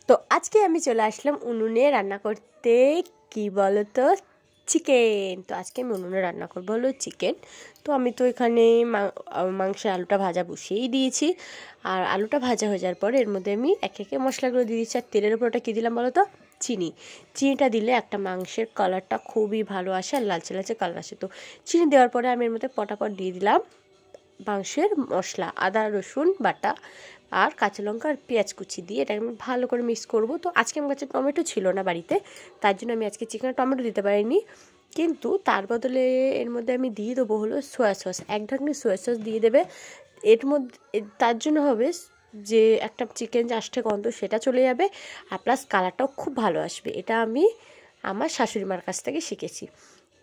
তো আজকে আমি চলে আসলাম উনুনে রান্না করতে। কি বলো তো, চিকেন। তো আজকে আমি উনুনে রান্না করবো হলো চিকেন। তো আমি তো এখানে মাংসের আলুটা ভাজা বসিয়েই দিয়েছি। আর আলুটা ভাজা হয়ে যাওয়ার পরে এর মধ্যে আমি একে একে মশলাগুলো দিয়ে দিচ্ছি। আর তেলের উপর ওটা কী দিলাম বলো তো, চিনিটা দিলে একটা মাংসের কালারটা খুবই ভালো আসে আর লালচে লালচে কালার আসে। তো চিনি দেওয়ার পরে আমি এর মধ্যে পটাপট দিয়ে দিলাম মাংসের মশলা, আদা রসুন বাটা আর কাঁচা লঙ্কা আর পেঁয়াজ কুচি দিয়ে এটাকে আমি ভালো করে মিক্স করব। তো আজকে আমার কাছে টমেটো ছিল না বাড়িতে, তার জন্য আমি আজকে চিকেনে টমেটো দিতে পারিনি, কিন্তু তার বদলে এর মধ্যে আমি দিয়ে দেবো হলো সয়া সস। এক ঢাকনি সয়া সস দিয়ে দেবে এর মধ্যে। তার জন্য হবে যে একটা চিকেন যে আষ্টে গন্ধ সেটা চলে যাবে, আর প্লাস কালারটাও খুব ভালো আসবে। এটা আমি আমার শাশুড়ি মার কাছ থেকে শিখেছি।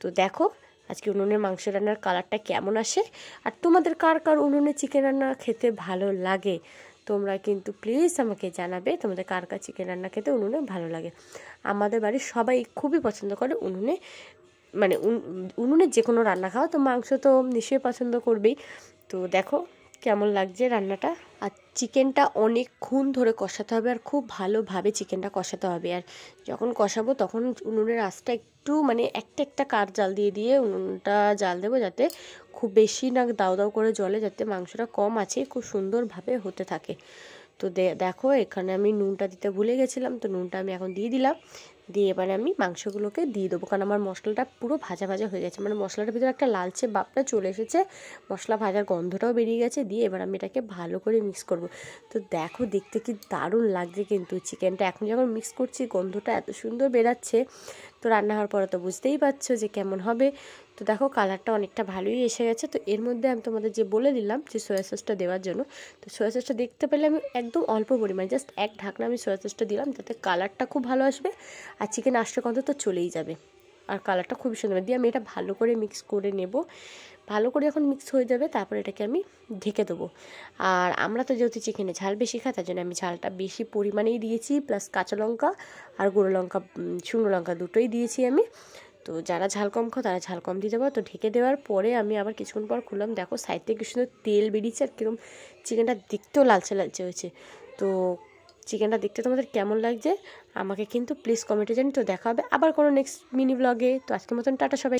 তো দেখো আজকে উনুনের মাংস রান্নার কালারটা কেমন আসে। আর তোমাদের কার কার উনুনে চিকেন রান্না খেতে ভালো লাগে তোমরা কিন্তু প্লিজ আমাকে জানাবে, তোমাদের কার কার চিকেন রান্না খেতে উনুনে ভালো লাগে। আমাদের বাড়ির সবাই খুবই পছন্দ করে উনুনে, মানে উনুনে যে কোনো রান্না খাওয়া। তো মাংস তো নিশ্চয়ই পছন্দ করবেই। তো দেখো কেমন লাগছে রান্নাটা। আর চিকেনটা অনেকক্ষণ ধরে কষাতে হবে আর খুব ভালোভাবে চিকেনটা কষাতে হবে। আর যখন কষাবো তখন উনুনের আঁচটা একটু মানে একটা কাঠ জাল দিয়ে দিয়ে উনুনটা জাল দেবো, যাতে খুব বেশি না দাউ দাউ করে জ্বলে, যাতে মাংসটা কম আছে খুব সুন্দরভাবে হতে থাকে। তো দেখো এখানে আমি নুনটা দিতে ভুলে গেছিলাম, তো নুনটা আমি এখন দিয়ে দিলাম। দিয়ে এবারে আমি মাংসগুলোকে দিয়ে দেবো, কারণ আমার মশলাটা পুরো ভাজা ভাজা হয়ে গেছে, মানে মশলাটার ভিতরে একটা লালচে ভাবটা চলে এসেছে, মশলা ভাজার গন্ধটাও বেরিয়ে গেছে। দিয়ে এবার আমি এটাকে ভালো করে মিক্স করব। তো দেখো দেখতে কি দারুণ লাগছে কিন্তু চিকেনটা। এখন যখন মিক্স করছি গন্ধটা এত সুন্দর বেরাচ্ছে, তো রান্না হওয়ার পরে তো বুঝতেই পারছো যে কেমন হবে। তো দেখো কালারটা অনেকটা ভালোই এসে গেছে। তো এর মধ্যে আমি তোমাদের যে বলে দিলাম যে সয়া সসটা দেওয়ার জন্য, তো সয়া সসটা দেখতে পেলে আমি একদম অল্প পরিমাণে জাস্ট এক ঢাকনা আমি সয়া সসটা দিলাম, যাতে কালারটা খুব ভালো আসবে আর চিকেন আষ্টে গন্ধ তো চলেই যাবে আর কালারটা খুবই সুন্দর দিয়ে আমি এটা ভালো করে মিক্স করে নেব। ভালো করে যখন মিক্স হয়ে যাবে তারপর এটাকে আমি ঢেকে দেবো। আর আমরা তো যেহেতু চিকেনে ঝাল বেশি খাই, তার জন্য আমি ঝালটা বেশি পরিমাণেই দিয়েছি, প্লাস কাঁচা লঙ্কা আর গুঁড়ো লঙ্কা, শুকনো লঙ্কা দুটোই দিয়েছি আমি। তো যারা ঝাল কম খাও তারা ঝাল কম দিতে পারো। তো ঢেকে দেওয়ার পরে আমি আবার কিছুক্ষণ পর খুললাম, দেখো সাইড থেকে কি সুন্দর তেল বেরিয়েছে আর কীরকম চিকেনটা দেখতেও লালচে লালচে হয়েছে। তো চিকেনটা দেখতে তোমাদের কেমন লাগছে আমাকে কিন্তু প্লিজ কমেন্টে জানি। তো দেখা হবে আবার কোনো নেক্সট মিনি ব্লগে। তো আজকের মতন টাটা সবাই।